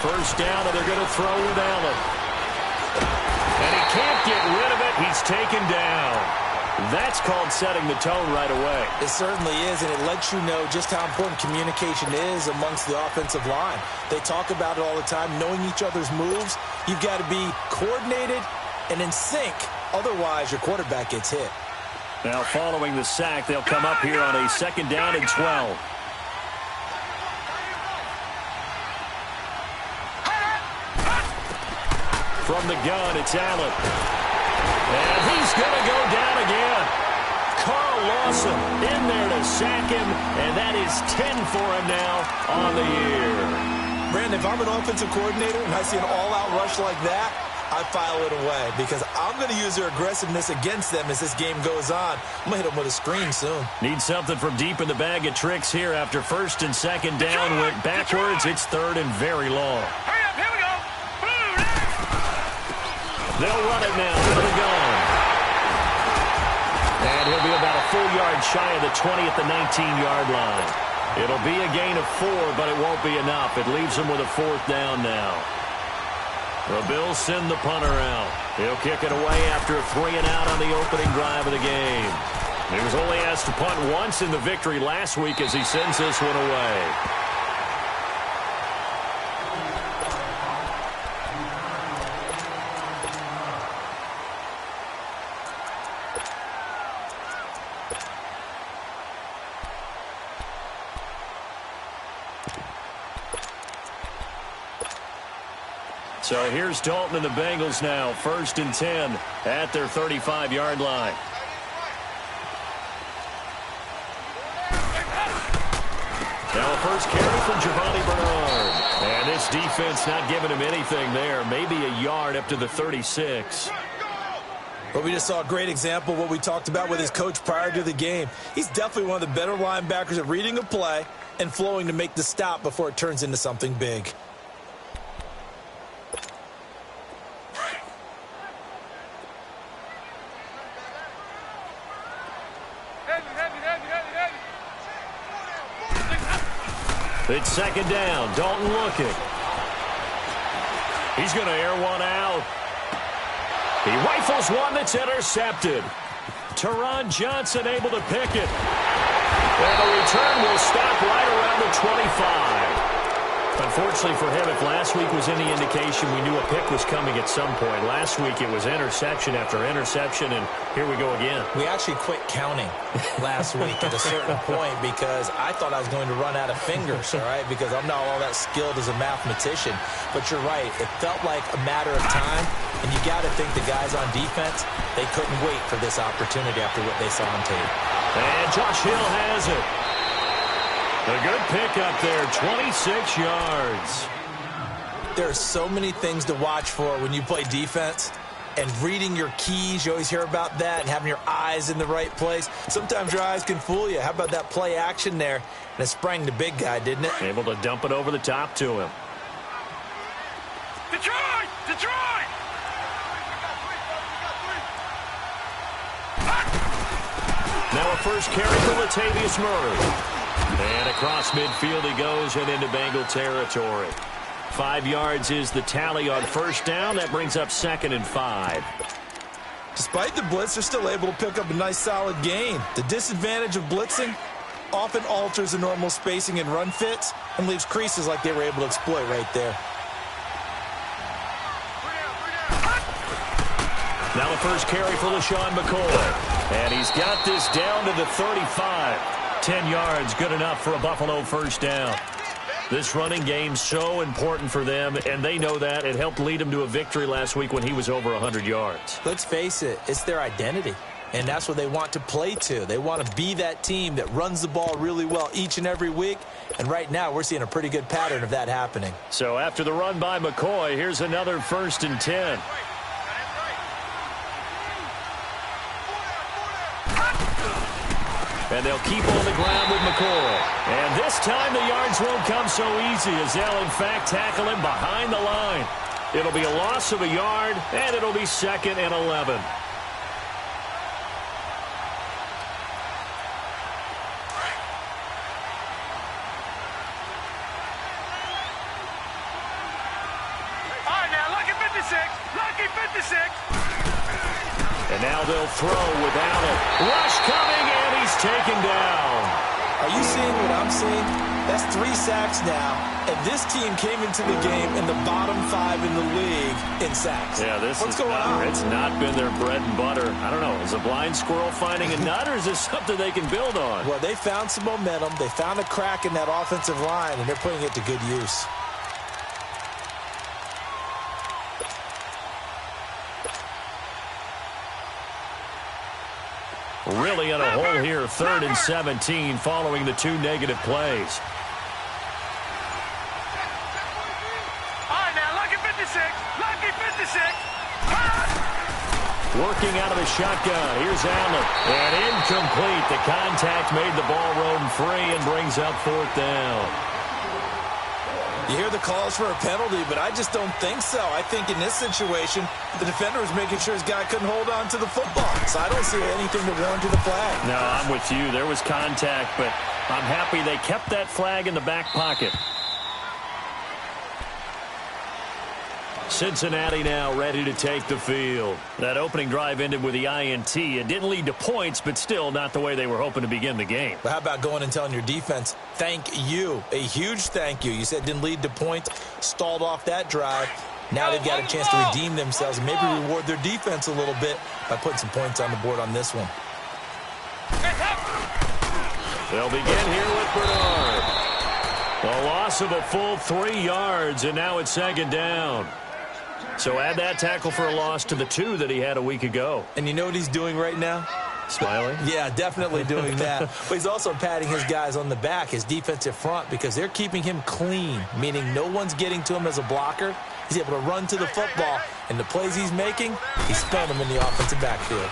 First down, and they're going to throw with Allen. And he can't get rid of it. He's taken down. That's called setting the tone right away. It certainly is, and it lets you know just how important communication is amongst the offensive line. They talk about it all the time, knowing each other's moves. You've got to be coordinated and in sync. Otherwise, your quarterback gets hit. Now, following the sack, they'll come up here on a 2nd down and 12. From the gun, it's Allen. And he's going to go down again. Carl Lawson in there to sack him, and that is 10 for him now on the year. Brandon, if I'm an offensive coordinator and I see an all-out rush like that, I file it away because I'm going to use their aggressiveness against them as this game goes on. I'm going to hit them with a screen soon. Need something from deep in the bag of tricks here after 1st and 2nd down. Went backwards. It's 3rd and very long. Hurry up, here we go. They'll run it now to the gun. And he'll be about a full yard shy of the 20 at the 19-yard line. It'll be a gain of 4, but it won't be enough. It leaves him with a 4th down now. The Bills send the punter out. He'll kick it away after a 3-and-out on the opening drive of the game. He was only asked to punt once in the victory last week as he sends this one away. So here's Dalton and the Bengals now. 1st and 10 at their 35-yard line. Now a first carry from Giovanni Bernard. And this defense not giving him anything there. Maybe a yard up to the 36. But we just saw a great example of what we talked about with his coach prior to the game. He's definitely one of the better linebackers at reading a play and flowing to make the stop before it turns into something big. It's 2nd down. Dalton looking. He's going to air one out. He rifles one that's intercepted. Teron Johnson able to pick it. And the return will stop right around the 25. Unfortunately for him, if last week was any indication, we knew a pick was coming at some point. Last week it was interception after interception, and here we go again. We actually quit counting last week at a certain point because I thought I was going to run out of fingers, all right, because I'm not all that skilled as a mathematician. But you're right. It felt like a matter of time, and you got to think the guys on defense, they couldn't wait for this opportunity after what they saw on tape. And Josh Hill has it. A good pick up there, 26 yards. There are so many things to watch for when you play defense. And reading your keys, you always hear about that, and having your eyes in the right place. Sometimes your eyes can fool you. How about that play action there? And it sprang the big guy, didn't it? Able to dump it over the top to him. Detroit! Detroit! Now a first carry for Latavius Murray. And across midfield he goes and into Bengal territory. 5 yards is the tally on 1st down. That brings up 2nd and 5. Despite the blitz, they're still able to pick up a nice solid gain. The disadvantage of blitzing often alters the normal spacing and run fits and leaves creases like they were able to exploit right there. Now the first carry for LaShawn McCoy. And he's got this down to the 35. 10 yards, good enough for a Buffalo 1st down. This running game so important for them, and they know that. It helped lead them to a victory last week when he was over 100 yards. Let's face it, it's their identity, and that's what they want to play to. They want to be that team that runs the ball really well each and every week, and right now we're seeing a pretty good pattern of that happening. So after the run by McCoy, here's another 1st and 10. And they'll keep on the ground with McCoy. And this time the yards won't come so easy as they'll, in fact, tackle him behind the line. It'll be a loss of a yard, and it'll be 2nd and 11. And now they'll throw without it. Rush coming, and he's taken down. Are you seeing what I'm seeing? That's 3 sacks now, and this team came into the game in the bottom 5 in the league in sacks. Yeah, What's going on? It's not been their bread and butter. I don't know. Is a blind squirrel finding a nut, or is this something they can build on? Well, they found some momentum. They found a crack in that offensive line, and they're putting it to good use. Really in a hole here, 3rd and 17, following the 2 negative plays. All right, now, lucky 56. Lucky 56. Working out of the shotgun. Here's Allen. And incomplete. The contact made the ball roam free and brings up 4th down. You hear the calls for a penalty, but I just don't think so. I think in this situation, the defender was making sure his guy couldn't hold on to the football. So I don't see anything to warrant to the flag. No, I'm with you. There was contact, but I'm happy they kept that flag in the back pocket. Cincinnati now ready to take the field. That opening drive ended with the INT. It didn't lead to points, but still not the way they were hoping to begin the game. But how about going and telling your defense, thank you, a huge thank you. You said it didn't lead to points, stalled off that drive. Now they've got a chance to redeem themselves and maybe reward their defense a little bit by putting some points on the board on this one. They'll begin here with Bernard. A loss of a full 3 yards, and now it's 2nd down. So add that tackle for a loss to the 2 that he had a week ago. And you know what he's doing right now? Smiling? Yeah, definitely doing that. But he's also patting his guys on the back, his defensive front, because they're keeping him clean, meaning no one's getting to him as a blocker. He's able to run to the football, and the plays he's making, he's spelling them in the offensive backfield.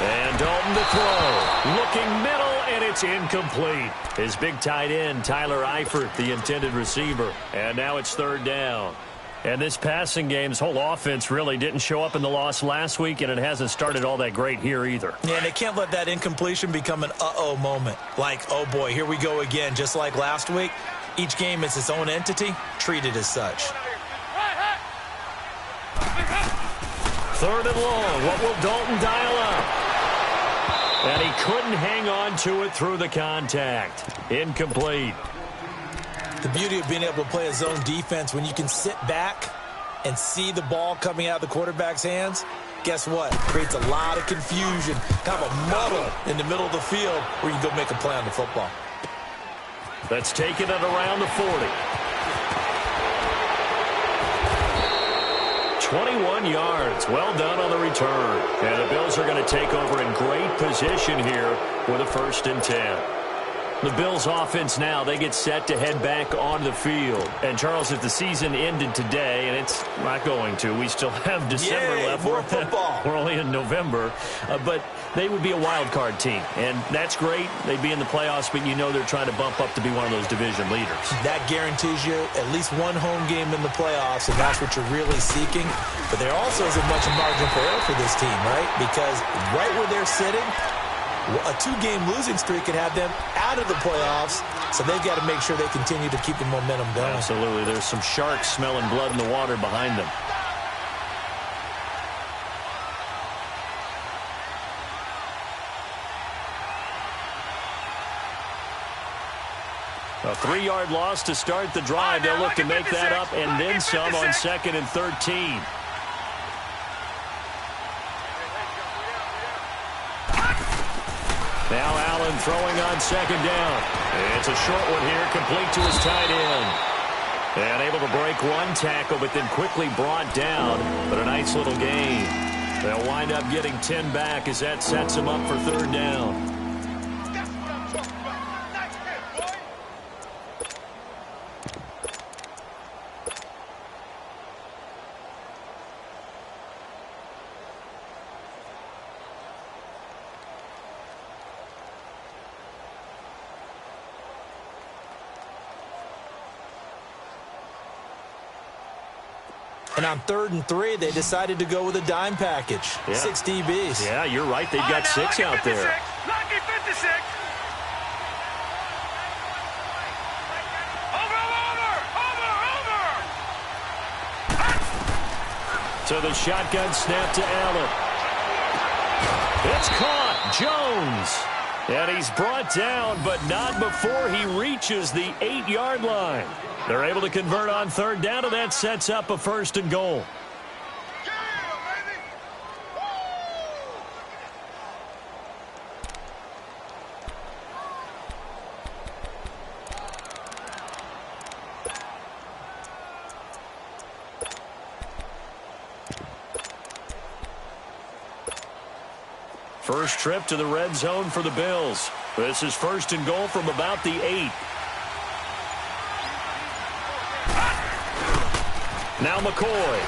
And Dalton to throw. Looking middle, and it's incomplete. His big tight end, Tyler Eifert, the intended receiver. And now it's 3rd down. And this passing game's whole offense really didn't show up in the loss last week, and it hasn't started all that great here either. Yeah, and they can't let that incompletion become an uh-oh moment. Like, oh boy, here we go again, just like last week. Each game is its own entity, treated as such. 3rd and long. What will Dalton dial up? And he couldn't hang on to it through the contact. Incomplete. The beauty of being able to play a zone defense when you can sit back and see the ball coming out of the quarterback's hands, guess what? Creates a lot of confusion, kind of a muddle in the middle of the field where you can go make a play on the football. That's taken at around the 40. 21 yards. Well done on the return. And the Bills are going to take over in great position here with a 1st and 10. The Bills offense now, they get set to head back onto the field. And, Charles, if the season ended today, and it's not going to, we still have December left. More football. We're only in November. But they would be a wild card team. And that's great. They'd be in the playoffs, but you know they're trying to bump up to be one of those division leaders. That guarantees you at least one home game in the playoffs, and that's what you're really seeking. But there also isn't much margin for error for this team, right? Because right where they're sitting, a 2-game losing streak could have them out of the playoffs, so they've got to make sure they continue to keep the momentum going. Absolutely. There's some sharks smelling blood in the water behind them. A 3-yard loss to start the drive. They'll look to make that up and then some on 2nd and 13. Now Allen throwing on 2nd down. It's a short one here, complete to his tight end. And able to break one tackle, but then quickly brought down. But a nice little gain. They'll wind up getting 10 back as that sets him up for 3rd down. And on 3rd and 3, they decided to go with a dime package. Yeah. 6 DBs. Yeah, you're right. They've got 6 out there. Lucky 56. So the shotgun snap to Allen. It's caught. Jones. And he's brought down, but not before he reaches the 8-yard line. They're able to convert on third down, and that sets up a 1st and goal. First trip to the red zone for the Bills. This is 1st and goal from about the 8. Now McCoy.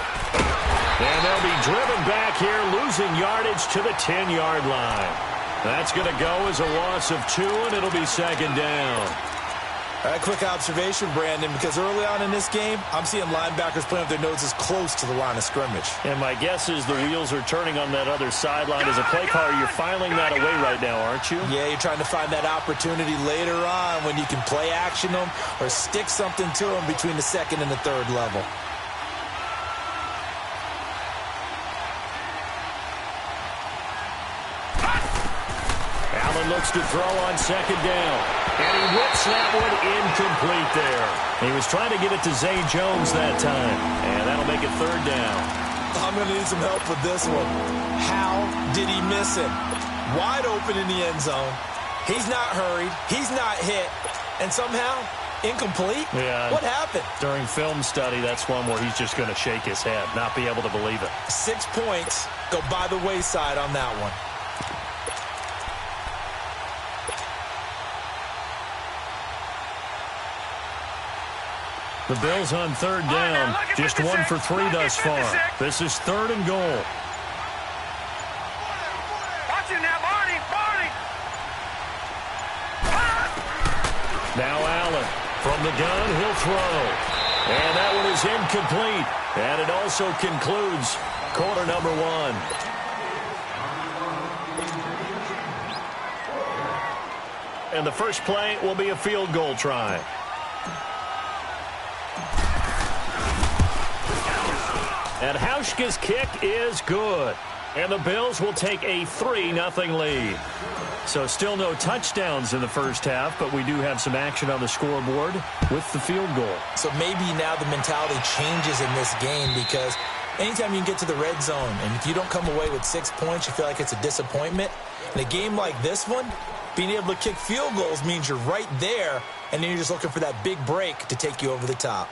And they'll be driven back here, losing yardage to the 10-yard line. That's going to go as a loss of 2, and it'll be 2nd down. A quick observation, Brandon, because early on in this game, I'm seeing linebackers playing with their noses close to the line of scrimmage. And my guess is the wheels are turning on that other sideline. As a play caller, you're filing that away right now, aren't you? Yeah, you're trying to find that opportunity later on when you can play action them or stick something to them between the 2nd and the 3rd level. Allen looks to throw on 2nd down. And he whips that one incomplete there. He was trying to get it to Zay Jones that time. And that'll make it 3rd down. I'm going to need some help with this one. How did he miss him? Wide open in the end zone. He's not hurried. He's not hit. And somehow, incomplete? Yeah. What happened? During film study, that's one where he's just going to shake his head, not be able to believe it. 6 points go by the wayside on that one. The Bills on 3rd down. Just 1 for 3 thus far. This is 3rd and goal. Watch him now, Barney. Now Allen. From the gun, he'll throw. And that one is incomplete. And it also concludes quarter number 1. And the first play will be a field goal try. And Hauschka's kick is good. And the Bills will take a 3-0 lead. So still no touchdowns in the first half, but we do have some action on the scoreboard with the field goal. So maybe now the mentality changes in this game because anytime you can get to the red zone and if you don't come away with 6 points, you feel like it's a disappointment. In a game like this one, being able to kick field goals means you're right there, and then you're just looking for that big break to take you over the top.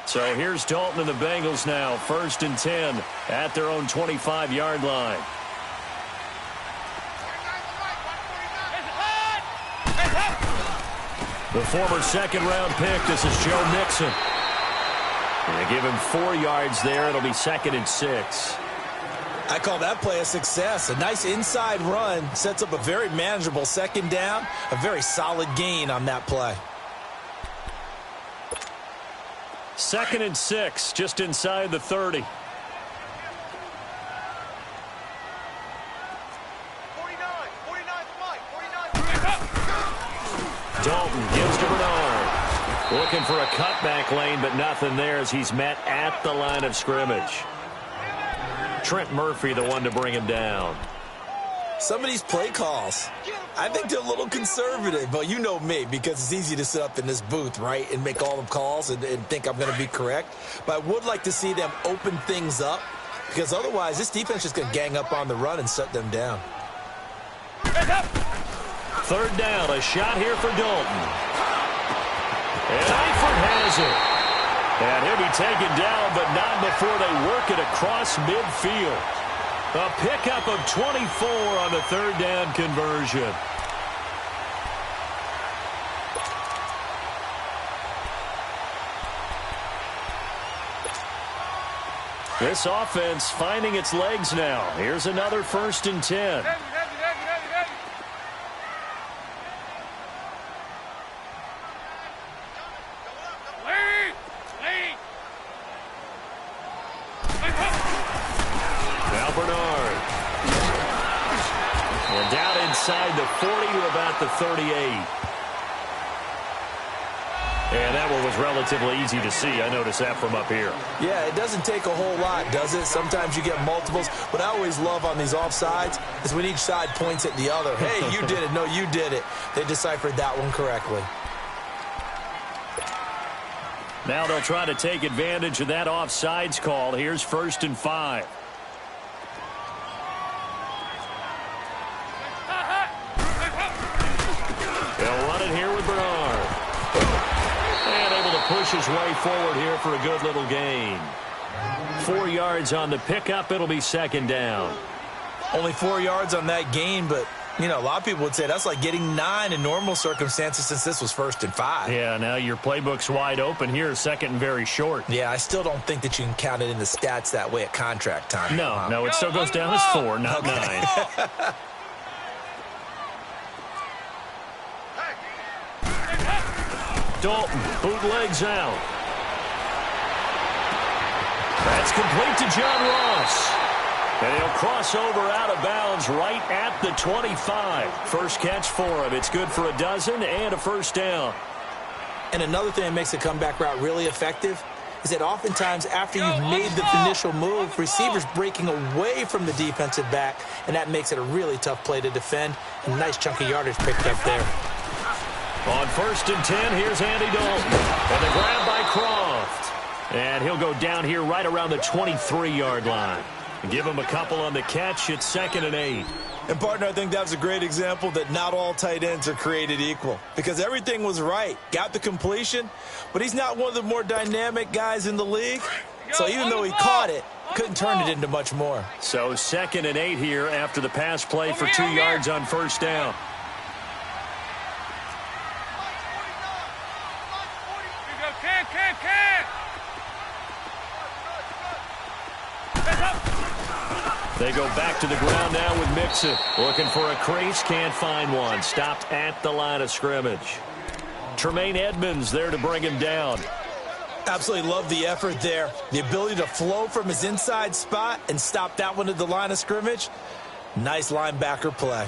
So here's Dalton and the Bengals now, 1st and 10 at their own 25-yard line. The former 2nd-round pick, this is Joe Mixon. And they give him 4 yards there. It'll be 2nd and 6. I call that play a success. A nice inside run sets up a very manageable 2nd down, a very solid gain on that play. 2nd and 6, just inside the 30. 49, 49, Dalton gives to Bernard. Looking for a cutback lane, but nothing there as he's met at the line of scrimmage. Trent Murphy, the one to bring him down. Some of these play calls, I think they're a little conservative, but you know me, because it's easy to sit up in this booth, right, and make all the calls and think I'm going to be correct. But I would like to see them open things up, because otherwise this defense is going to gang up on the run and shut them down. 3rd down, a shot here for Dalton. And Eifert has it. And he'll be taken down, but not before they work it across midfield. A pickup of 24 on the 3rd down conversion. This offense finding its legs now. Here's another 1st and 10. Now Bernard. And down inside the 40 to about the 38. And that one was relatively easy to see. I noticed that from up here. Yeah, it doesn't take a whole lot, does it? Sometimes you get multiples. What I always love on these offsides is when each side points at the other. Hey, you did it. No, you did it. They deciphered that one correctly. Now they'll try to take advantage of that offsides call. Here's 1st and 5. They'll run it here with Bernard. And able to push his way forward here for a good little gain. 4 yards on the pickup. It'll be 2nd down. Only 4 yards on that gain, but, you know, a lot of people would say that's like getting 9 in normal circumstances since this was 1st and 5. Yeah, now your playbook's wide open here, 2nd and very short. Yeah, I still don't think that you can count it in the stats that way at contract time. No, it still goes down as 4, not 9. Dalton, bootlegs out. That's complete to John Ross. And he'll cross over out of bounds right at the 25. First catch for him. It's good for a dozen and a 1st down. And another thing that makes a comeback route really effective is that oftentimes after you've made the initial move, receivers breaking away from the defensive back, and that makes it a really tough play to defend. A nice chunk of yardage picked up there. On 1st and 10, here's Andy Dalton. And the grab by Croft. And he'll go down here right around the 23-yard line. Give him a couple on the catch. It's 2nd and 8. And, partner, I think that was a great example that not all tight ends are created equal. Because everything was right. Got the completion, but he's not one of the more dynamic guys in the league. So even though he caught it, couldn't turn it into much more. So 2nd and 8 here after the pass play for 2 yards on 1st down. They go back to the ground now with Mixon. Looking for a crease, can't find one. Stopped at the line of scrimmage. Tremaine Edmonds there to bring him down. Absolutely love the effort there. The ability to flow from his inside spot and stop that one at the line of scrimmage. Nice linebacker play.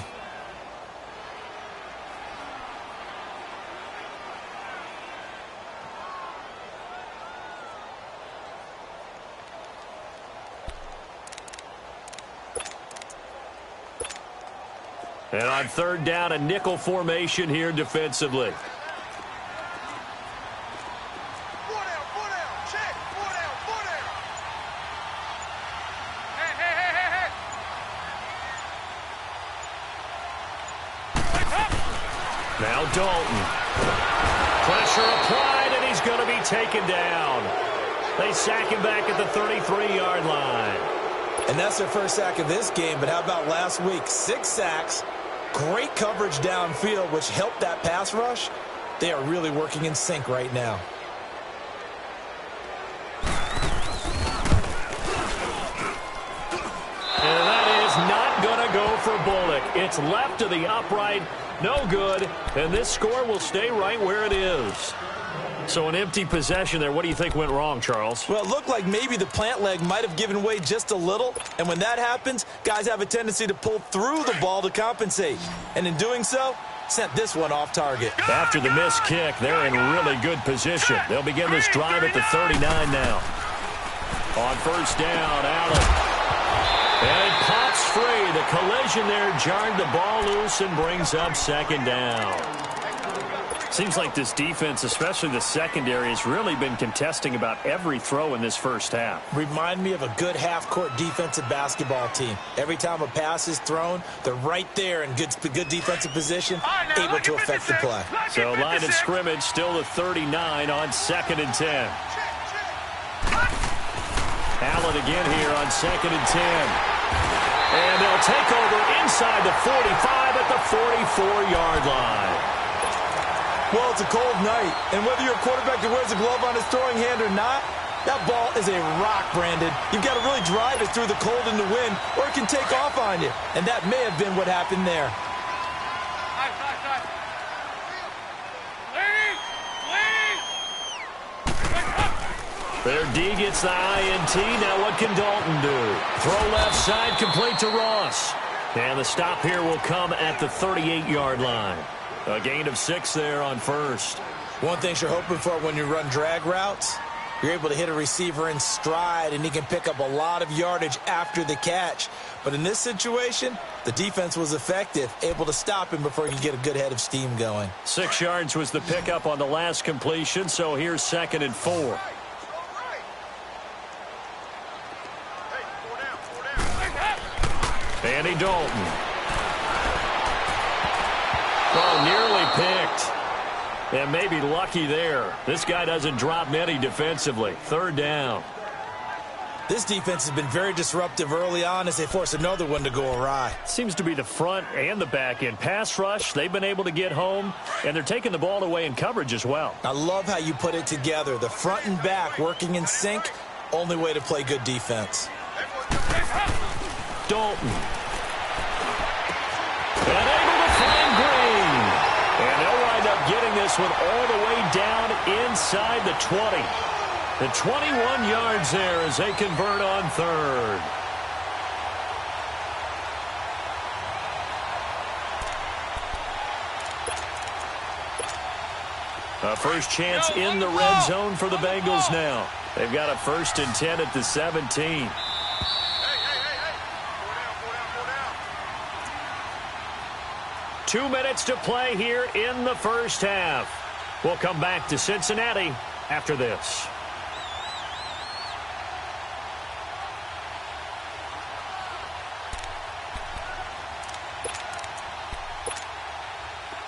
And on 3rd down, a nickel formation here defensively. Now Dalton. Pressure applied, and he's going to be taken down. They sack him back at the 33-yard line. And that's their first sack of this game, but how about last week? 6 sacks, great coverage downfield, which helped that pass rush. They are really working in sync right now. And that is not going to go for Bullock. It's left to the upright. No good. And this score will stay right where it is. So an empty possession there. What do you think went wrong, Charles? Well, it looked like maybe the plant leg might have given way just a little. And when that happens, guys have a tendency to pull through the ball to compensate. And in doing so, sent this one off target. After the missed kick, they're in really good position. They'll begin this drive at the 39 now. On 1st down, Allen. And it pops free. The collision there jarred the ball loose and brings up 2nd down. Seems like this defense, especially the secondary, has really been contesting about every throw in this first half. Remind me of a good half-court defensive basketball team. Every time a pass is thrown, they're right there in good defensive position, able to affect the play. So line of scrimmage still the 39 on 2nd and 10. Allen again here on 2nd and 10. And they'll take over inside the 45 at the 44-yard line. Well, it's a cold night, and whether you're a quarterback that wears a glove on his throwing hand or not, that ball is a rock, Brandon. You've got to really drive it through the cold and the wind, or it can take off on you. And that may have been what happened there. Their D gets the INT. Now what can Dalton do? Throw left side, complete to Ross. And the stop here will come at the 38-yard line. A gain of 6 there on 1st. One thing you're hoping for when you run drag routes, you're able to hit a receiver in stride, and he can pick up a lot of yardage after the catch. But in this situation, the defense was effective, able to stop him before he could get a good head of steam going. 6 yards was the pickup on the last completion, so here's 2nd and 4. Andy Dalton. Oh, nearly picked. And maybe lucky there. This guy doesn't drop many defensively. 3rd down. This defense has been very disruptive early on as they force another one to go awry. Seems to be the front and the back end. Pass rush, they've been able to get home, and they're taking the ball away in coverage as well. I love how you put it together. The front and back working in sync, only way to play good defense. Dalton. And able to find Green. And they'll wind up getting this one all the way down inside the 20. The 21 yards there as they convert on 3rd. A first chance in the red zone for the Bengals now. They've got a 1st and 10 at the 17. 2 minutes to play here in the first half. We'll come back to Cincinnati after this.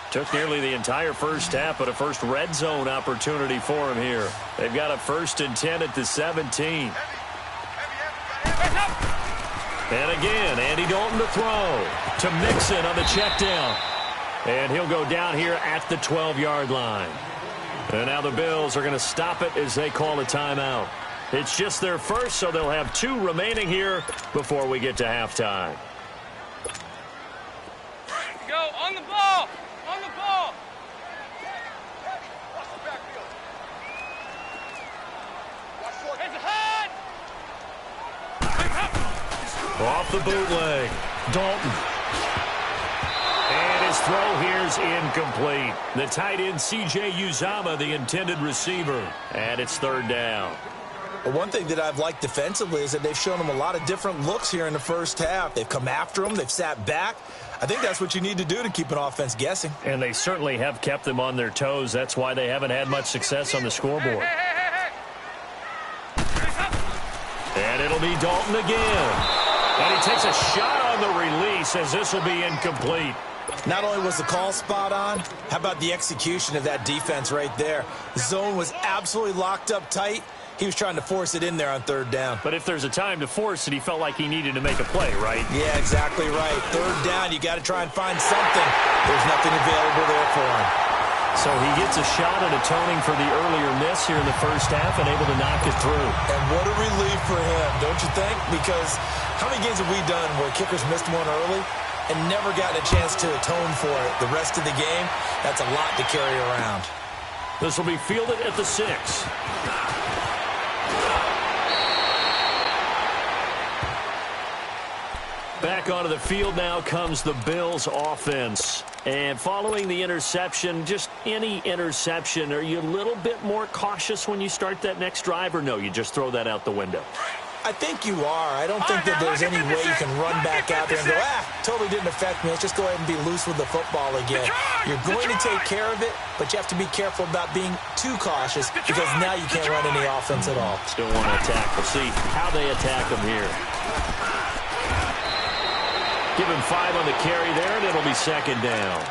Took nearly the entire first half, but a first red zone opportunity for him here. They've got a 1st and 10 at the 17. And again, Andy Dalton to throw to Mixon on the check down. And he'll go down here at the 12-yard line. And now the Bills are going to stop it as they call a timeout. It's just their first, so they'll have 2 remaining here before we get to halftime. Go on the ball. On the ball. Heads ahead. Off the bootleg. Dalton. And his throw here's incomplete. The tight end, C.J. Uzomah, the intended receiver. And it's 3rd down. But one thing that I've liked defensively is that they've shown him a lot of different looks here in the first half. They've come after him. They've sat back. I think that's what you need to do to keep an offense guessing. And they certainly have kept them on their toes. That's why they haven't had much success on the scoreboard. And it'll be Dalton again. And he takes a shot on the release as this will be incomplete. Not only was the call spot on, how about the execution of that defense right there? The zone was absolutely locked up tight. He was trying to force it in there on 3rd down. But if there's a time to force it, he felt like he needed to make a play, right? Yeah, exactly right. 3rd down, you got to try and find something. There's nothing available there for him. So he gets a shot at atoning for the earlier miss here in the first half and able to knock it through. And what a relief for him, don't you think? Because how many games have we done where kickers missed one early and never gotten a chance to atone for it the rest of the game? That's a lot to carry around. This will be fielded at the 6. Back onto the field now comes the Bills offense. And following the interception, just any interception, are you a little bit more cautious when you start that next drive, or no, you just throw that out the window? I think you are. I don't think that there's any way you can run back out there and go, totally didn't affect me. Let's just go ahead and be loose with the football again. You're going to take care of it, but you have to be careful about being too cautious because now you can't run any offense at all. Still want to attack. We'll see how they attack them here. Give him 5 on the carry there, and it'll be 2nd down.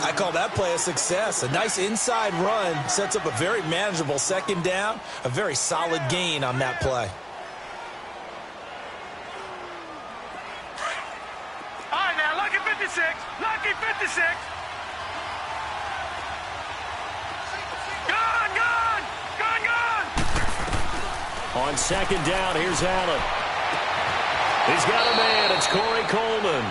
I call that play a success. A nice inside run sets up a very manageable 2nd down, a very solid gain on that play. All right, now, lucky 56. Lucky 56. Gone, gone. Gone, gone. On 2nd down, here's Allen. He's got a man. It's Corey Coleman.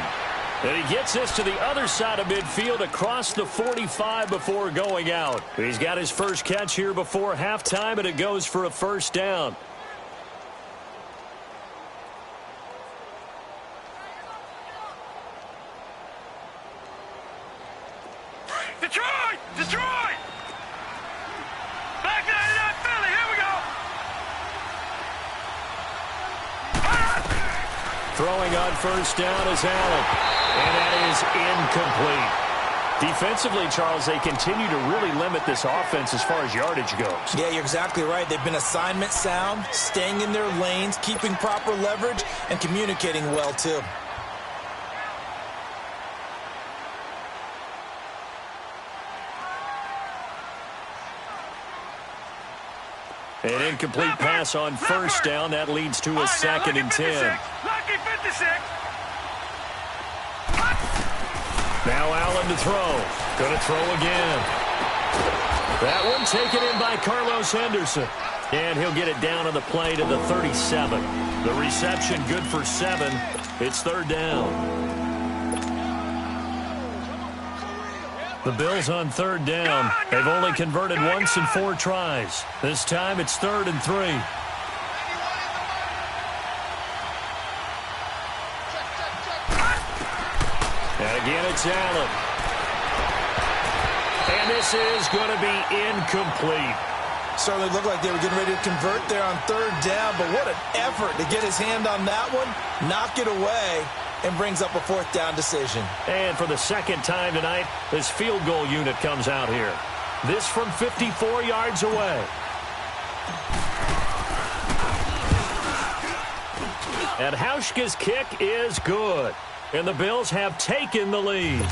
And he gets this to the other side of midfield across the 45 before going out. He's got his first catch here before halftime, and it goes for a 1st down. Detroit! Detroit! Throwing on first down is Allen. And that is incomplete. Defensively, Charles, they continue to really limit this offense as far as yardage goes. Yeah, you're exactly right. They've been assignment sound, staying in their lanes, keeping proper leverage, and communicating well, too. An incomplete pass on first down. That leads to a second and 10. Lucky 56. Now Allen to throw. Going to throw again. That one taken in by Carlos Henderson. And he'll get it down on the play to the 37. The reception good for 7. It's third down. The Bills on third down. They've only converted once in 4 tries. This time it's 3rd and 3. And again it's Allen. And this is going to be incomplete. Certainly looked like they were getting ready to convert there on third down, but what an effort to get his hand on that one, knock it away, and brings up a 4th down decision. And for the second time tonight, this field goal unit comes out here. This from 54 yards away. And Hauschka's kick is good. And the Bills have taken the lead.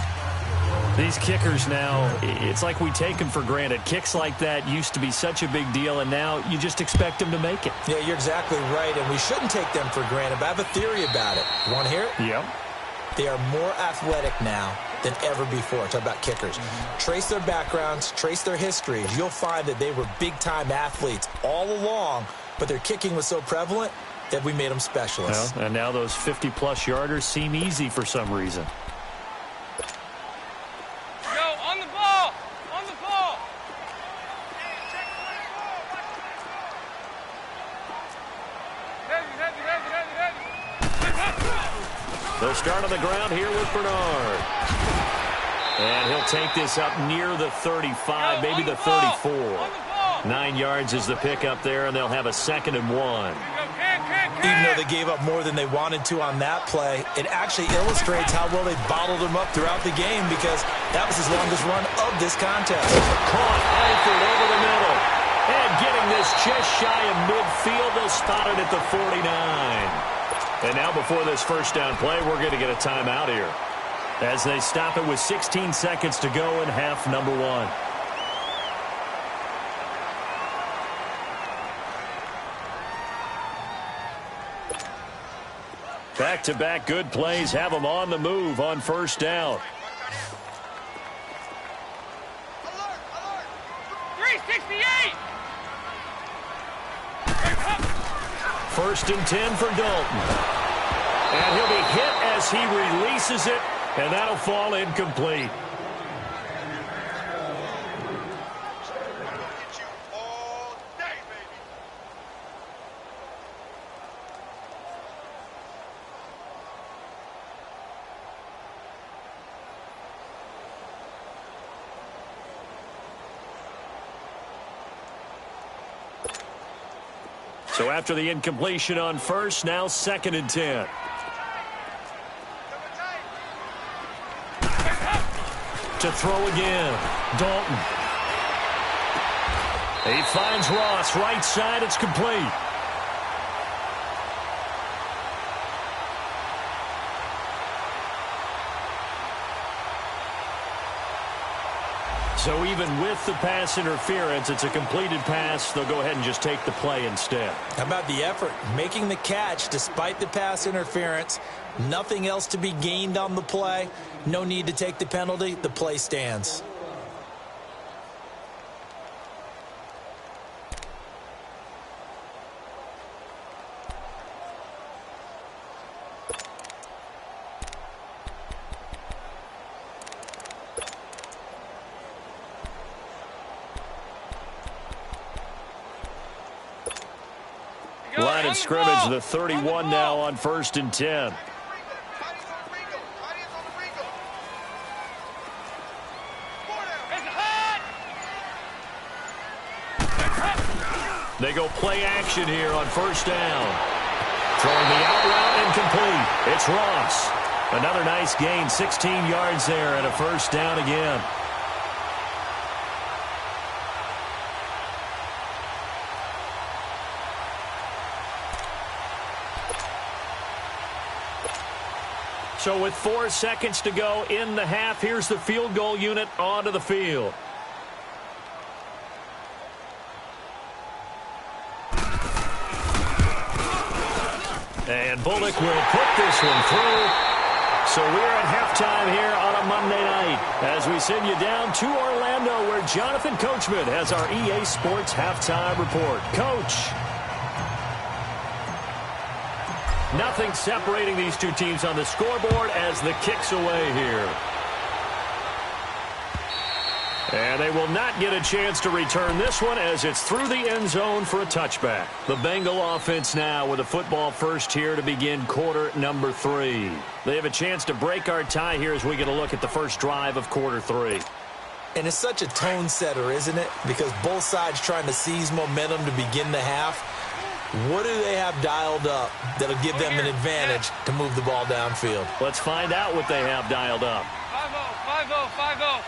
These kickers now, it's like we take them for granted. Kicks like that used to be such a big deal, and now you just expect them to make it. Yeah, you're exactly right, and we shouldn't take them for granted, but I have a theory about it. You want to hear it? Yep. They are more athletic now than ever before. Talk about kickers. Trace their backgrounds, trace their histories. You'll find that they were big-time athletes all along, but their kicking was so prevalent that we made them specialists. Well, and now those 50-plus yarders seem easy for some reason. They'll start on the ground here with Bernard. And he'll take this up near the 35, maybe the 34. 9 yards is the pickup there, and they'll have a 2nd and 1. Even though they gave up more than they wanted to on that play, it actually illustrates how well they bottled him up throughout the game because that was his longest run of this contest. Caught Alford over the middle. And getting this just shy of midfield, they'll spot it at the 49. And now before this first down play, we're going to get a timeout here as they stop it with 16 seconds to go in half number 1. Back-to-back good plays have them on the move on first down. 368. 1st and 10 for Dalton. And he'll be hit as he releases it, and that'll fall incomplete. So after the incompletion on first, now 2nd and 10. To throw again, Dalton. He finds Ross, right side, it's complete. So even with the pass interference, it's a completed pass. They'll go ahead and just take the play instead. How about the effort? Making the catch despite the pass interference. Nothing else to be gained on the play. No need to take the penalty. The play stands. Line of scrimmage, the 31 now on 1st and 10. They go play action here on first down. Throwing the out route and incomplete. It's Ross. Another nice gain, 16 yards there, and a first down again. So with 4 seconds to go in the half, here's the field goal unit onto the field. And Bullock will put this one through. So we're at halftime here on a Monday night as we send you down to Orlando where Jonathan Coachman has our EA Sports halftime report. Coach. Nothing separating these two teams on the scoreboard as the kick's away here. And they will not get a chance to return this one as it's through the end zone for a touchback. The Bengal offense now with a football first here to begin quarter number 3. They have a chance to break our tie here as we get a look at the first drive of quarter 3. And it's such a tone setter, isn't it? Because both sides trying to seize momentum to begin the half. What do they have dialed up that'll give them an advantage to move the ball downfield? Let's find out what they have dialed up. 5-0, 5-0, 5-0.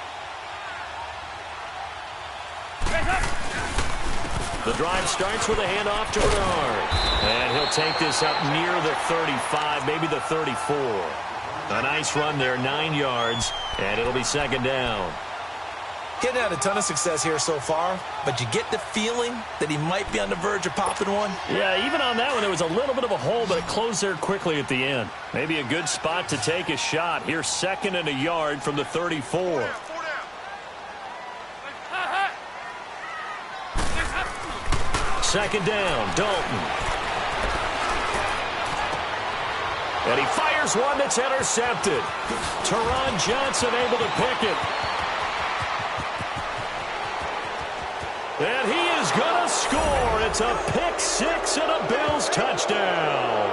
The drive starts with a handoff to Bernard. And he'll take this up near the 35, maybe the 34. A nice run there, 9 yards, and it'll be second down. Getting had a ton of success here so far, but you get the feeling that he might be on the verge of popping one. Yeah, even on that one, there was a little bit of a hole, but it closed there quickly at the end. Maybe a good spot to take a shot. Here's second and a yard from the 34. Second down, Dalton. And he fires one that's intercepted. Teron Johnson able to pick it. And he is going to score. It's a pick six and a Bills touchdown.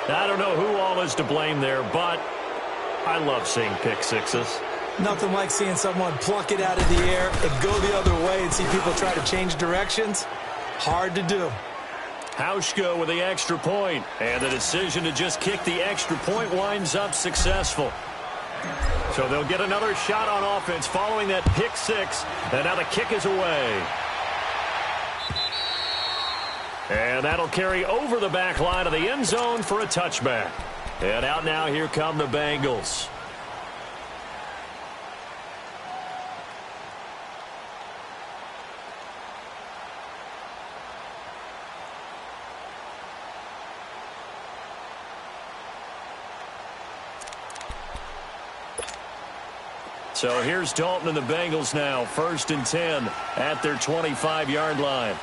I don't know who all is to blame there, but I love seeing pick sixes. Nothing like seeing someone pluck it out of the air and go the other way and see people try to change directions. Hard to do. Hauschka with the extra point, and the decision to just kick the extra point winds up successful. So they'll get another shot on offense following that pick six, and now the kick is away. And that'll carry over the back line of the end zone for a touchback. And out now, here come the Bengals. So here's Dalton and the Bengals now, 1st and 10 at their 25-yard line.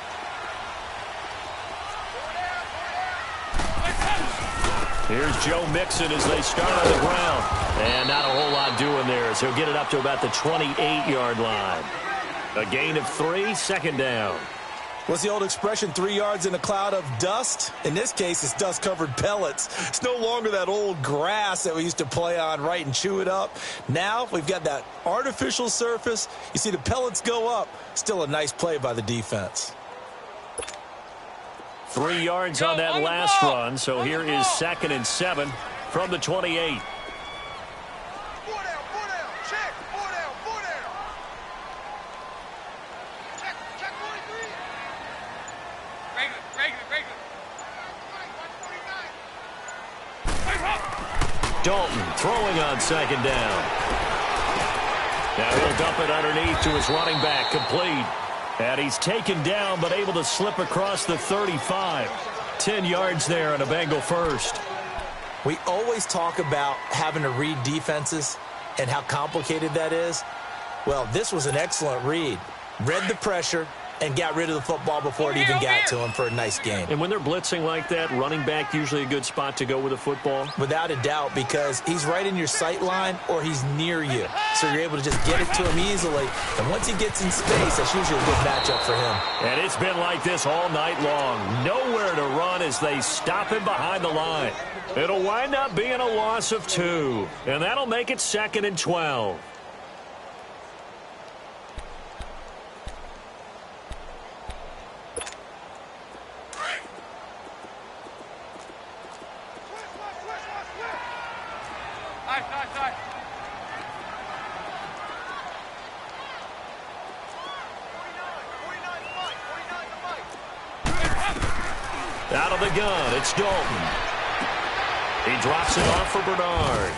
Here's Joe Mixon as they start on the ground. And not a whole lot doing there as he'll get it up to about the 28-yard line. A gain of 3, second down. What's the old expression, 3 yards in a cloud of dust? In this case, it's dust-covered pellets. It's no longer that old grass that we used to play on, right, and chew it up. Now we've got that artificial surface. You see the pellets go up. Still a nice play by the defense. 3 yards on that last run, so here is 2nd and 7 from the 28. Dalton throwing on second down. Now he'll dump it underneath to his running back, complete. And he's taken down but able to slip across the 35. 10 yards there on a Bengal first. We always talk about having to read defenses and how complicated that is. Well, this was an excellent read. Read the pressure and got rid of the football before it even got to him for a nice game. And when they're blitzing like that, running back usually a good spot to go with a football? Without a doubt, because he's right in your sight line or he's near you. So you're able to just get it to him easily. And once he gets in space, that's usually a good matchup for him. And it's been like this all night long. Nowhere to run as they stop him behind the line. It'll wind up being a loss of 2. And that'll make it 2nd and 12. Out of the gun, it's Dalton. He drops it off for Bernard.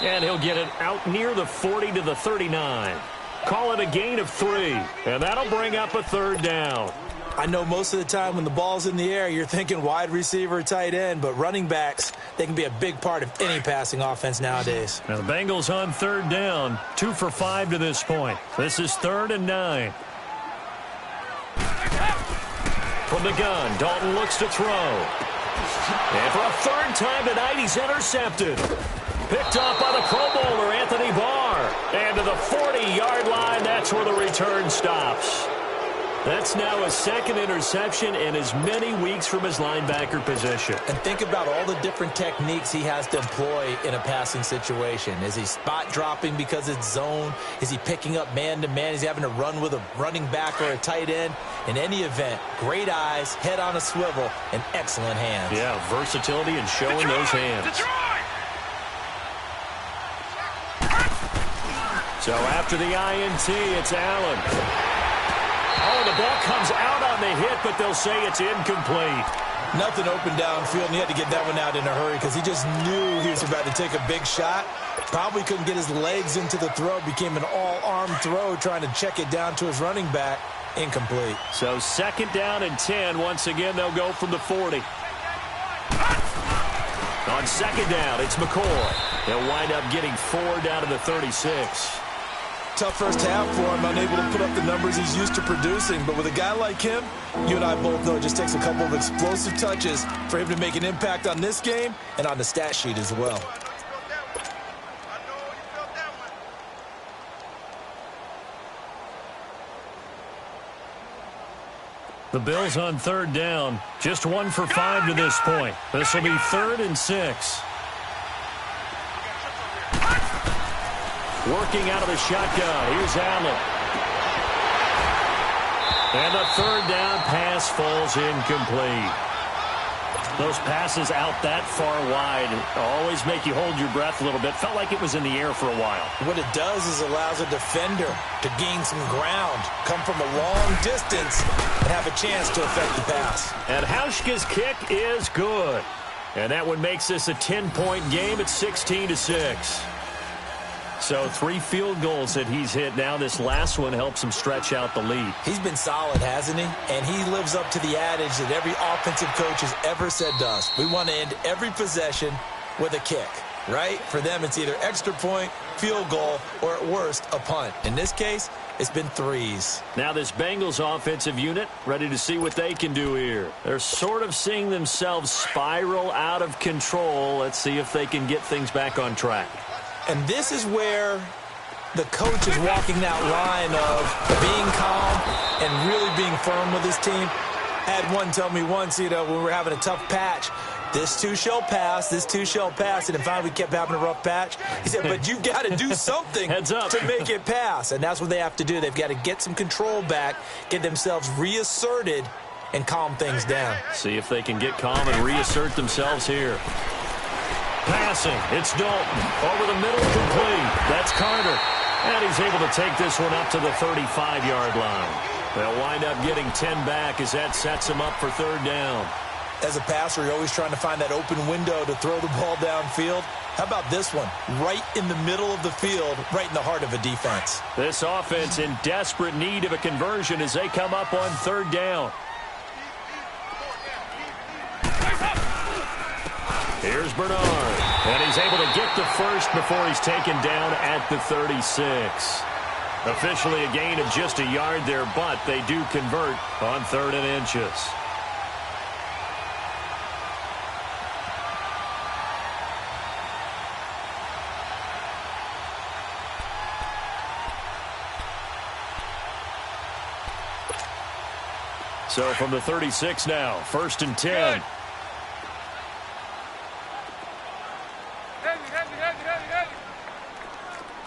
And he'll get it out near the 40 to the 39. Call it a gain of 3, and that'll bring up a third down. I know most of the time when the ball's in the air, you're thinking wide receiver, tight end, but running backs, they can be a big part of any passing offense nowadays. Now the Bengals on third down, 2 for 5 to this point. This is 3rd and 9. From the gun, Dalton looks to throw. And for a third time tonight, he's intercepted. Picked off by the Pro Bowler, Anthony Barr. And to the 40-yard line, that's where the return stops. That's now a second interception in as many weeks from his linebacker position. And think about all the different techniques he has to employ in a passing situation. Is he spot dropping because it's zone? Is he picking up man-to-man? Is he having to run with a running back or a tight end? In any event, great eyes, head on a swivel, and excellent hands. Yeah, versatility and showing those hands. So after the INT, it's Allen. Oh, the ball comes out on the hit, but they'll say it's incomplete. Nothing open downfield, and he had to get that one out in a hurry because he just knew he was about to take a big shot. Probably couldn't get his legs into the throw. Became an all-arm throw trying to check it down to his running back. Incomplete. So 2nd down and 10. Once again, they'll go from the 40. On 2nd down, it's McCoy. They'll wind up getting 4 down to the 36. Tough first half for him, unable to put up the numbers he's used to producing. But with a guy like him, you and I both know it just takes a couple of explosive touches for him to make an impact on this game and on the stat sheet as well. The Bills on 3rd down, just 1 for 5 to this point. This will be 3rd and 6. Working out of the shotgun. Here's Allen. And the 3rd down pass falls incomplete. Those passes out that far wide always make you hold your breath a little bit. Felt like it was in the air for a while. What it does is allows a defender to gain some ground, come from a long distance, and have a chance to affect the pass. And Hauschka's kick is good. And that one makes this a 10-point game at 16-6. So 3 field goals that he's hit now. This last one helps him stretch out the lead. He's been solid, hasn't he? And he lives up to the adage that every offensive coach has ever said to us. We want to end every possession with a kick, right? For them, it's either extra point, field goal, or at worst, a punt. In this case, it's been 3s. Now this Bengals offensive unit ready to see what they can do here. They're sort of seeing themselves spiral out of control. Let's see if they can get things back on track. And this is where the coach is walking that line of being calm and really being firm with his team. I had one tell me once, when we were having a tough patch, this too shall pass, this too shall pass. And finally we kept having a rough patch. He said, but you've got to do something to make it pass. And that's what they have to do. They've got to get some control back, get themselves reasserted, and calm things down. See if they can get calm and reassert themselves here. Passing, it's Dalton. Over the middle, complete. That's Carter. And he's able to take this one up to the 35-yard line. They'll wind up getting 10 back as that sets him up for 3rd down. As a passer, you're always trying to find that open window to throw the ball downfield. How about this one? Right in the middle of the field, right in the heart of a defense. This offense in desperate need of a conversion as they come up on 3rd down. Here's Bernard, and he's able to get the first before he's taken down at the 36. Officially a gain of just a yard there, but they do convert on 3rd and inches. So from the 36 now, 1st and 10.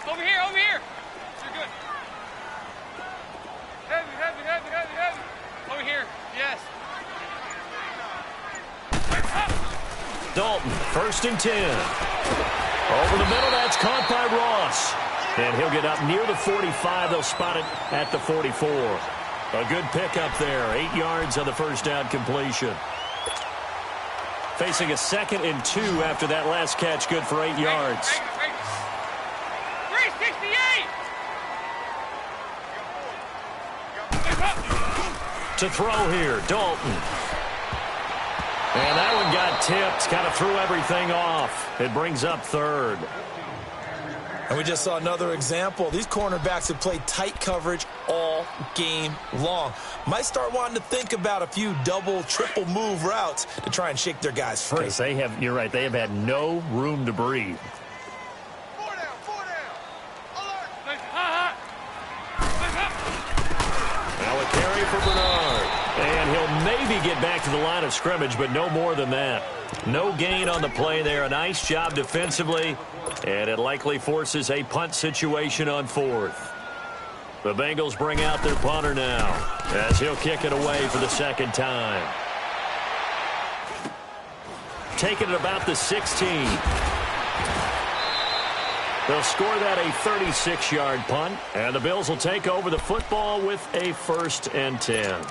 Over here. You're good. Heavy. Over here. Yes. Dalton, 1st and 10. Over the middle, that's caught by Ross. And he'll get up near the 45. They'll spot it at the 44. A good pickup there. 8 yards on the 1st down completion. Facing a 2nd and 2 after that last catch, good for 8 yards. 368. To throw here, Dalton. And that one got tipped, kind of threw everything off. It brings up 3rd. And we just saw another example. These cornerbacks have played tight coverage all game long. Might start wanting to think about a few double, triple move routes to try and shake their guys free. Because you're right, they have had no room to breathe. 4 down, 4 down. Alert. Now a carry for Bernard. And he'll maybe get back to the line of scrimmage, but no more than that. No gain on the play there. A nice job defensively, and it likely forces a punt situation on 4th. The Bengals bring out their punter now, as he'll kick it away for the 2nd time. Taking it about the 16. They'll score that a 36-yard punt, and the Bills will take over the football with a 1st and 10.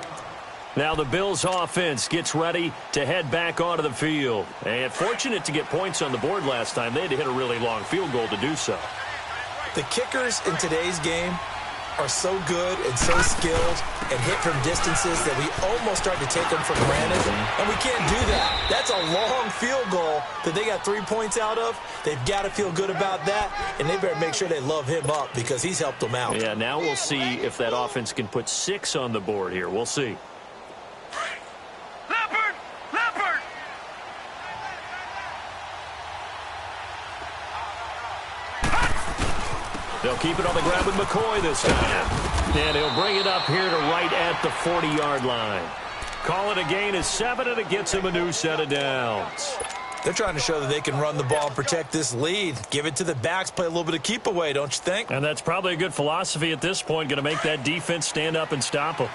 Now the Bills offense gets ready to head back onto the field. And fortunate to get points on the board last time. They had to hit a really long field goal to do so. The kickers in today's game are so good and so skilled and hit from distances that we almost start to take them for granted. And we can't do that. That's a long field goal that they got 3 points out of. They've got to feel good about that, and they better make sure they love him up because he's helped them out. Yeah, now we'll see if that offense can put 6 on the board here. We'll see. They'll keep it on the ground with McCoy this time. And he'll bring it up here to right at the 40-yard line. Call it a gain of 7, and it gets him a new set of downs. They're trying to show that they can run the ball and protect this lead. Give it to the backs, play a little bit of keep away, don't you think? And that's probably a good philosophy at this point, going to make that defense stand up and stop them.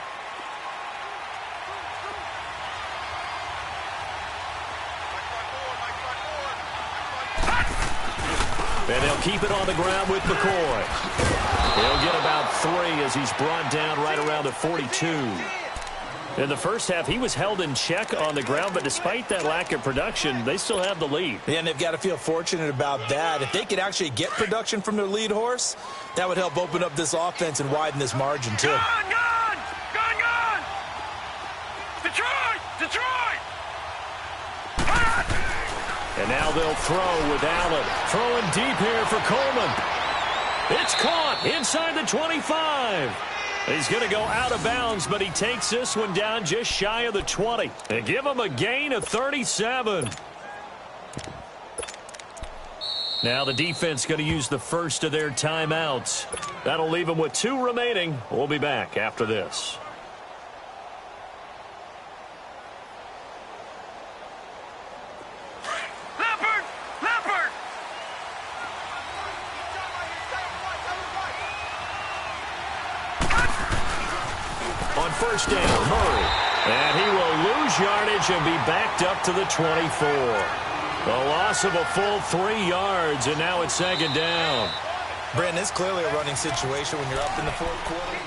And they'll keep it on the ground with McCoy. He'll get about 3 as he's brought down right around the 42. In the first half, he was held in check on the ground, but despite that lack of production, they still have the lead. Yeah, and they've got to feel fortunate about that. If they could actually get production from their lead horse, that would help open up this offense and widen this margin, too. Gone! Detroit! And now they'll throw with Allen. Throwing deep here for Coleman. It's caught inside the 25. He's going to go out of bounds, but he takes this one down just shy of the 20. And give him a gain of 37. Now the defense going to use the first of their timeouts. That'll leave them with 2 remaining. We'll be back after this. First down, Murray. And he will lose yardage and be backed up to the 24. A loss of a full 3 yards, and now it's 2nd down. Brandon, it's clearly a running situation when you're up in the 4th quarter.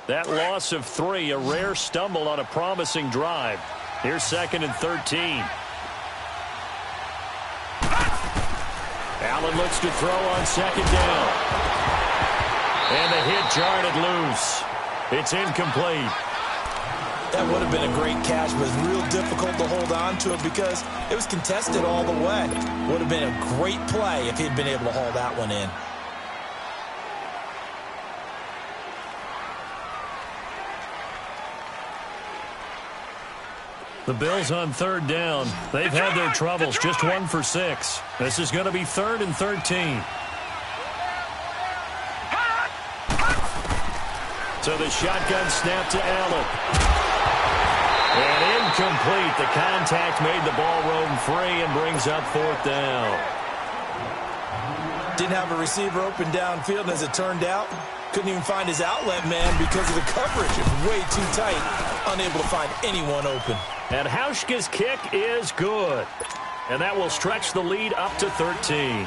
That loss of 3, a rare stumble on a promising drive. Here's 2nd and 13. Allen looks to throw on 2nd down. And the hit jarred it loose. It's incomplete. That would have been a great catch, but it's real difficult to hold on to it because it was contested all the way. Would have been a great play if he'd been able to haul that one in. The Bills on 3rd down. They've had their troubles. Just 1 for 6. This is going to be 3rd and 13. So the shotgun snap to Allen. And incomplete. The contact made the ball roam free and brings up 4th down. Didn't have a receiver open downfield, and as it turned out, Couldn't even find his outlet man because of the coverage. It's way too tight. Unable to find anyone open. And Hauschka's kick is good. And that will stretch the lead up to 13.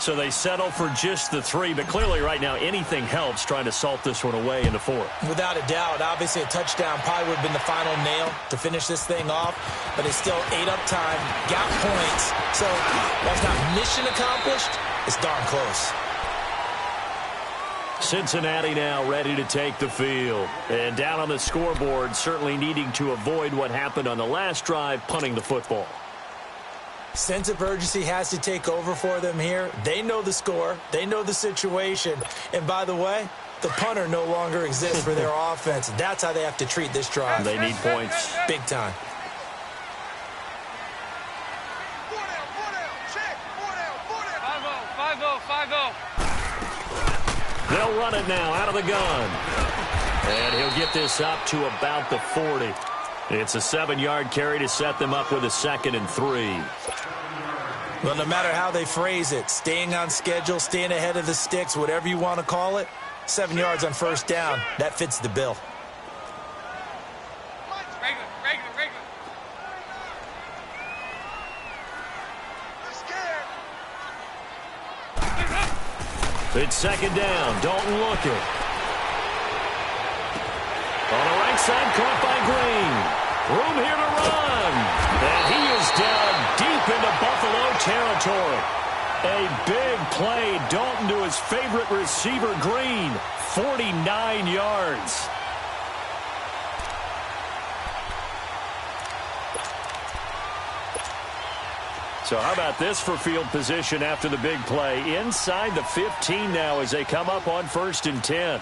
So they settle for just the 3, but clearly right now anything helps trying to salt this one away in the 4th. Without a doubt, obviously a touchdown probably would have been the final nail to finish this thing off, but it's still ate up time, got points. So that's not mission accomplished, it's darn close. Cincinnati now ready to take the field. And down on the scoreboard, certainly needing to avoid what happened on the last drive, punting the football. Sense of urgency has to take over for them here. They know the score. They know the situation. And by the way, the punter no longer exists for their offense. That's how they have to treat this drive. They need points. Big time. They'll run it now out of the gun. And he'll get this up to about the 40. It's a 7-yard carry to set them up with a 2nd and 3. Well, no matter how they phrase it, staying on schedule, staying ahead of the sticks, whatever you want to call it, 7 yards on first down, that fits the bill. It's 2nd down. Dalton looking. On the right side, caught by Green. Room here to run. And he is down deep into Buffalo territory. A big play. Dalton to his favorite receiver, Green. 49 yards. So how about this for field position after the big play? Inside the 15 now as they come up on 1st and 10.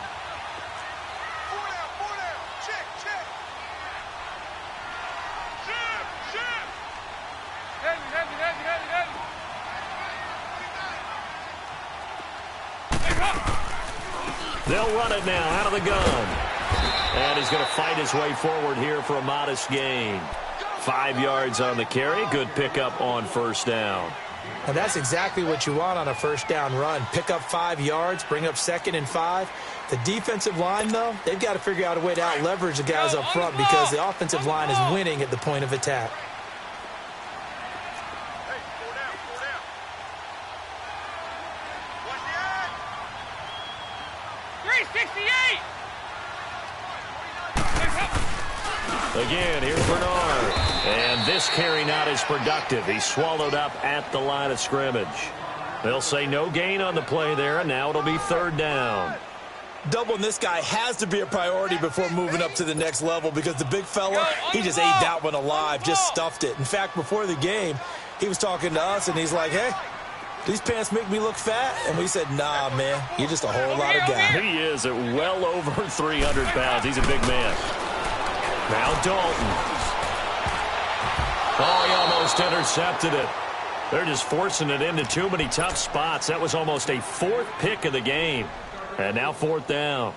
They'll run it now out of the gun. And he's going to fight his way forward here for a modest gain. 5 yards on the carry. Good pickup on first down. And that's exactly what you want on a first down run. Pick up 5 yards, bring up 2nd and 5. The defensive line, though, they've got to figure out a way to out-leverage the guys up front because the offensive line is winning at the point of attack. Again, here's Bernard. And this carry not as productive. He's swallowed up at the line of scrimmage. They'll say no gain on the play there, and now it'll be 3rd down. Doubling this guy has to be a priority before moving up to the next level because the big fella, he just ate that one alive, just stuffed it. In fact, before the game, he was talking to us, and he's like, hey, these pants make me look fat? And we said, nah, man, you're just a whole lot of guy. He is at well over 300 pounds. He's a big man. Now Dalton. Oh, he almost intercepted it. They're just forcing it into too many tough spots. That was almost a 4th pick of the game. And now 4th down.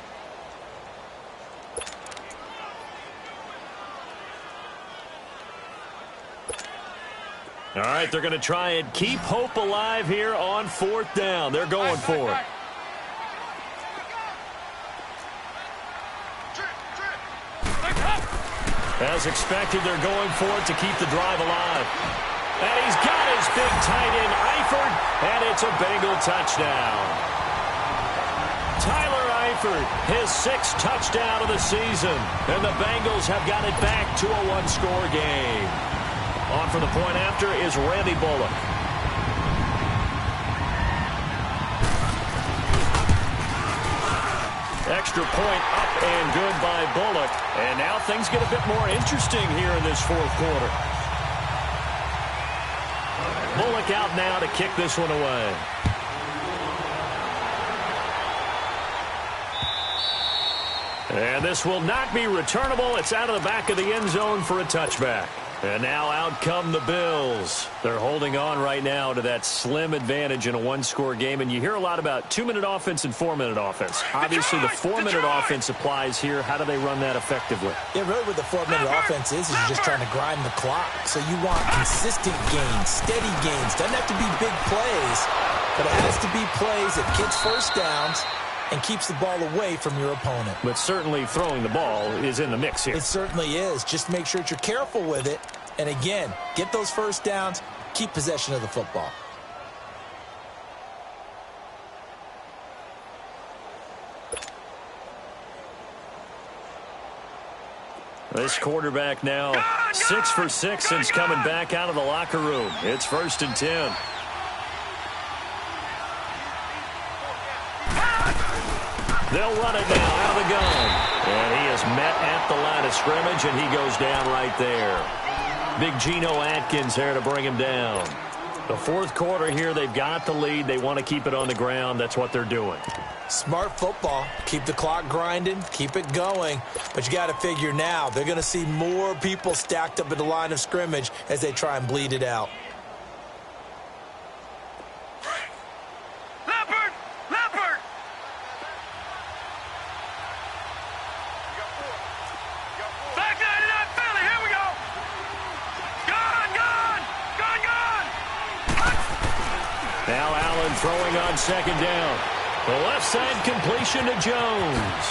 All right, they're going to try and keep hope alive here on 4th down. They're going for it. As expected, they're going for it to keep the drive alive. And he's got his big tight end, Eifert, and it's a Bengal touchdown. Tyler Eifert, his 6th touchdown of the season, and the Bengals have got it back to a 1-score game. On for the point after is Randy Bullock. Extra point up and good by Bullock. And now things get a bit more interesting here in this 4th quarter. Bullock out now to kick this one away. And this will not be returnable. It's out of the back of the end zone for a touchback. And now out come the Bills. They're holding on right now to that slim advantage in a 1-score game. And you hear a lot about 2-minute offense and 4-minute offense. Obviously, the 4-minute offense applies here. How do they run that effectively? Yeah, really what the 4-minute offense is you're just trying to grind the clock. So you want consistent gains, steady gains. Doesn't have to be big plays, but it has to be plays that gets first downs and keeps the ball away from your opponent. But certainly throwing the ball is in the mix here. It certainly is. Just make sure that you're careful with it. And again, get those first downs, keep possession of the football. This quarterback now 6 for 6 since coming back out of the locker room. It's 1st and 10. They'll run it now out of the gun. And he is met at the line of scrimmage, and he goes down right there. Big Geno Atkins there to bring him down. The fourth quarter here, they've got the lead. They want to keep it on the ground. That's what they're doing. Smart football. Keep the clock grinding. Keep it going. But you got to figure now, they're going to see more people stacked up at the line of scrimmage as they try and bleed it out. Leopard! Leopard! Back 99 Philly, here we go! Gone, gone! Gone, gone! Now Allen throwing on 2nd down. The left side completion to Jones.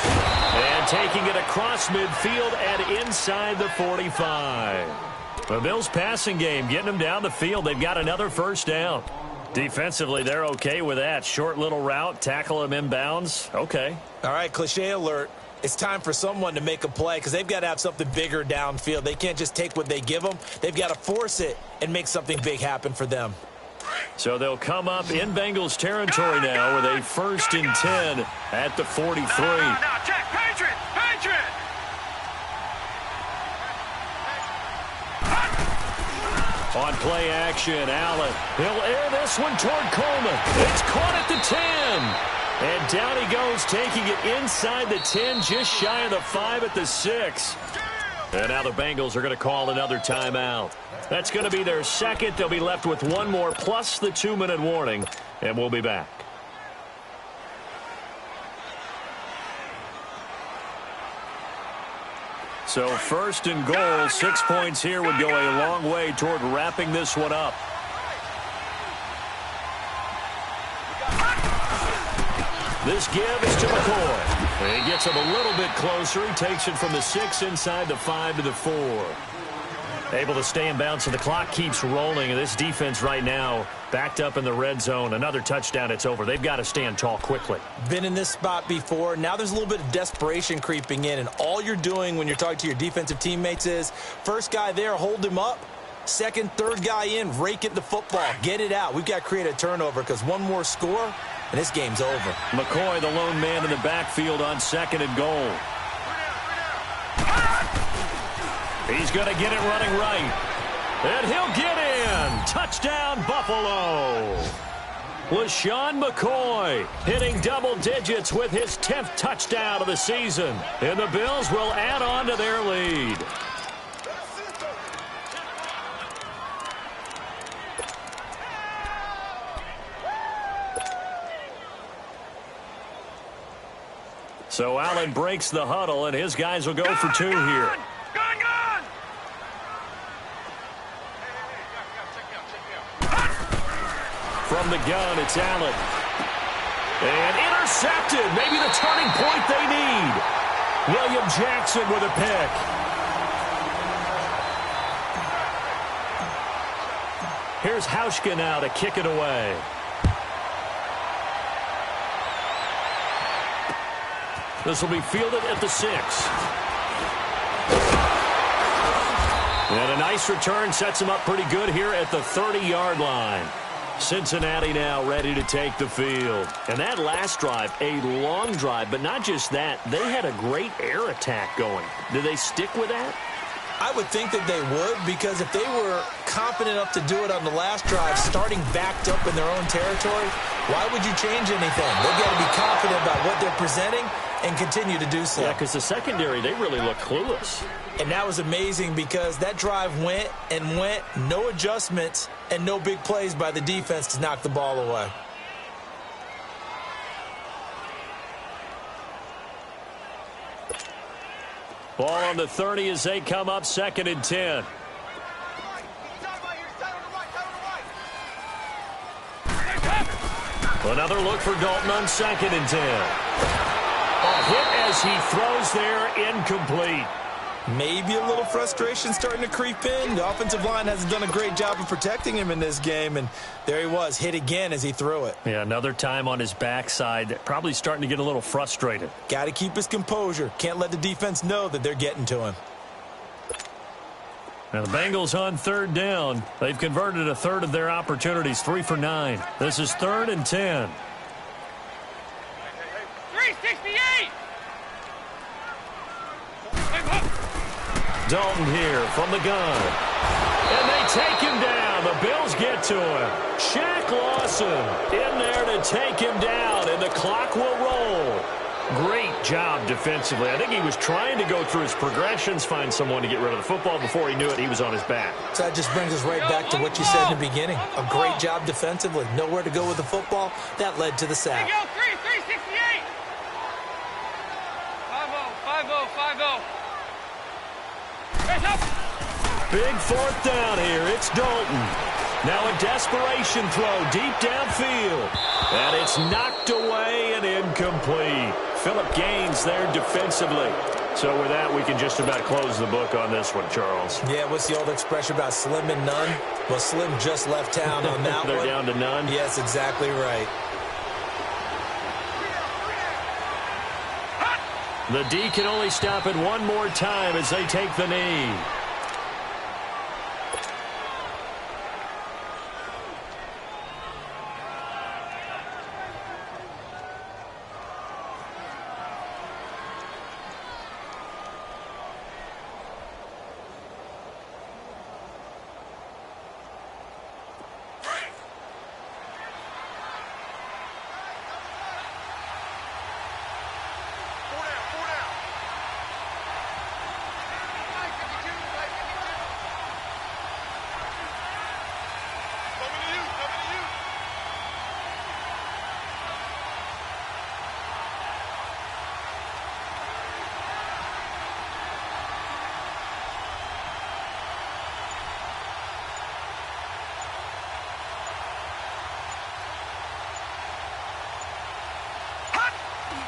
And taking it across midfield and inside the 45. The Bills' passing game getting them down the field. They've got another 1st down. Defensively, they're okay with that. Short little route, tackle him inbounds. Okay. All right, cliche alert. It's time for someone to make a play because they've got to have something bigger downfield. They can't just take what they give them. They've got to force it and make something big happen for them. So they'll come up in Bengals territory now with a 1st and 10 at the 43. Now, check, Patriot! Patriot! On play action, Allen. He'll air this one toward Coleman. It's caught at the 10. And down he goes, taking it inside the 10, just shy of the 5 at the 6. And now the Bengals are going to call another timeout. That's going to be their second. They'll be left with one more plus the 2-minute warning, and we'll be back. So 1st and goal, 6 points here would go a long way toward wrapping this one up. This give is to McCoy. He gets him a little bit closer. He takes it from the 6 inside the 5 to the 4. Able to stay in bounds, and the clock keeps rolling. And this defense right now backed up in the red zone. Another touchdown, it's over. They've got to stand tall quickly. Been in this spot before. Now there's a little bit of desperation creeping in. And all you're doing when you're talking to your defensive teammates is, first guy there, hold him up. Second, third guy in, rake at the football. Get it out. We've got to create a turnover because one more score, and this game's over. McCoy, the lone man in the backfield on 2nd and goal. He's going to get it running right. And he'll get in. Touchdown, Buffalo. LaShawn McCoy hitting double digits with his 10th touchdown of the season. And the Bills will add on to their lead. So Allen breaks the huddle, and his guys will go for 2 here. From the gun, it's Allen. And intercepted. Maybe the turning point they need. William Jackson with a pick. Here's Hauschka now to kick it away. This will be fielded at the 6. And a nice return sets him up pretty good here at the 30-yard line. Cincinnati now ready to take the field. And that last drive, a long drive, but not just that. They had a great air attack going. Do they stick with that? I would think that they would, because if they were confident enough to do it on the last drive, starting backed up in their own territory, why would you change anything? They've got to be confident about what they're presenting and continue to do so. Yeah, because the secondary, they really look clueless. And that was amazing because that drive went and went, no adjustments and no big plays by the defense to knock the ball away. Ball on the 30 as they come up 2nd and 10. Another look for Dalton on 2nd and 10. A hit as he throws there, incomplete. Maybe a little frustration starting to creep in. The offensive line hasn't done a great job of protecting him in this game, and there he was, hit again as he threw it. Yeah, another time on his backside, probably starting to get a little frustrated. Got to keep his composure. Can't let the defense know that they're getting to him. Now the Bengals on 3rd down. They've converted a third of their opportunities, 3 for 9. This is 3rd and 10. 368! Dalton here from the gun. And they take him down. The Bills get to him. Shaq Lawson in there to take him down, and the clock will roll. Great job defensively. I think he was trying to go through his progressions, find someone to get rid of the football. Before he knew it, he was on his back. So that just brings us right back to what you said in the beginning. A great job defensively. Nowhere to go with the football. That led to the sack. 368! 5-0. Big 4th down here. It's Dalton. Now a desperation throw deep downfield. And it's knocked away and incomplete. Phillip Gaines there defensively. So with that, we can just about close the book on this one, Charles. Yeah, what's the old expression about slim and none? Well, Slim just left town on that They're one. down to none? Yes, exactly right. The D can only stop it one more time as they take the knee.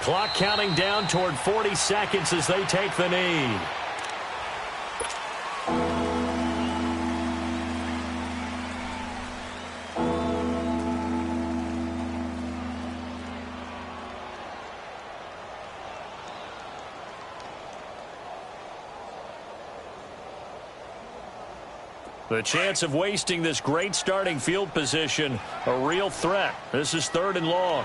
Clock counting down toward 40 seconds as they take the knee. The chance of wasting this great starting field position, a real threat. This is 3rd and long.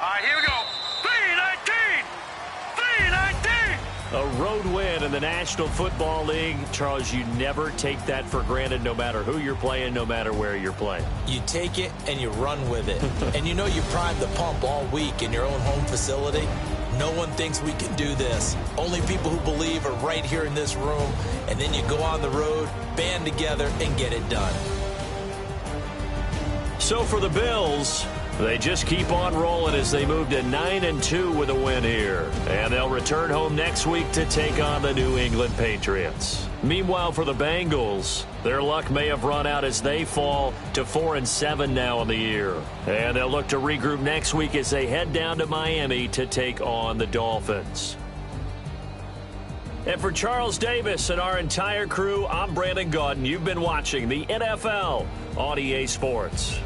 All right, here we go. 319! A road win in the National Football League. Charles, you never take that for granted no matter who you're playing, no matter where you're playing. You take it and you run with it. And you know you primed the pump all week in your own home facility. No one thinks we can do this. Only people who believe are right here in this room. And then you go on the road, band together, and get it done. So for the Bills, they just keep on rolling as they move to 9-2 with a win here. And they'll return home next week to take on the New England Patriots. Meanwhile, for the Bengals, their luck may have run out as they fall to 4-7 now in the year. And they'll look to regroup next week as they head down to Miami to take on the Dolphins. And for Charles Davis and our entire crew, I'm Brandon Gaudin. You've been watching the NFL on EA Sports.